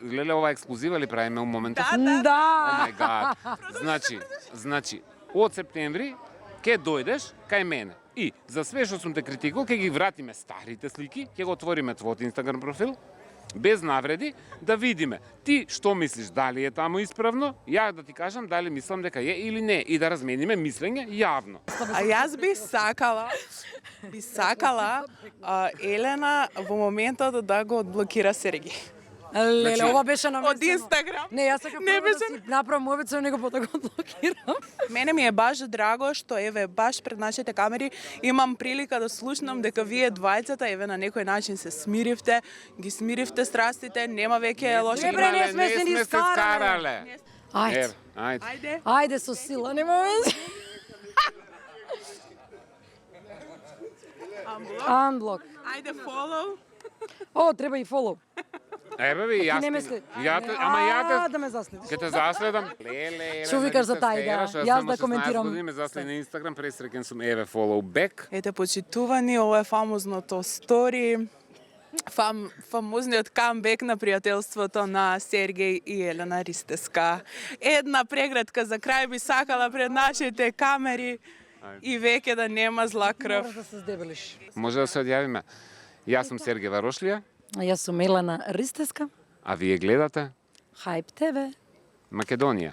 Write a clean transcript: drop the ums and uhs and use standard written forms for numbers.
леле ова ексклузива ли правиме у моментов? Да. Oh my god. Значи, од септември ќе дојдеш кај мене. И за све што сум те критикувал, ќе ги вратиме старите слики, ќе го отвориме твојот Инстаграм профил, без навреди, да видиме ти што мислиш, дали е таму исправно, ја да ти кажам дали мислам дека е или не, и да размениме мислење јавно. А јас би сакала Елена во моментот да го одблокира Сергеј. Леле, ова беше на Од Инстаграм. Не, јас сакам прво да си направам обицо, него потоа го блокирам. Мене ми е баш драго што еве баш пред нашите камери имам прилика да слушнам дека вие двајцата еве на некој начин се смиривте, ги смиривте страстите, нема веќе лоши. Не, бре, не сме се ни скарале. Ајде. Ајде. Ајде со сила, нема веќе. Unblock. Ајде follow. О, треба и follow. Еве ви, јас. Ти не мисли. Да ме заследиш. Ќе те заследам. Леле. Што викаш за тај, да? Јас да коментирам. Години ме заследи на Инстаграм, пресреќен сум, еве follow back. Ете, почитувани, ова е фамозното стори. Фамозниот камбек на пријателството на Сергеј и Елена Ристеска. Една преградка за крај би сакала пред нашите камери и веќе да нема зла крв. Мораш да се здебелиш. Може да се одјавиме. Јас сум Сергеј Варошлија, А јас сум Елена Ристеска, а вие гледате Hype TV. Македонија.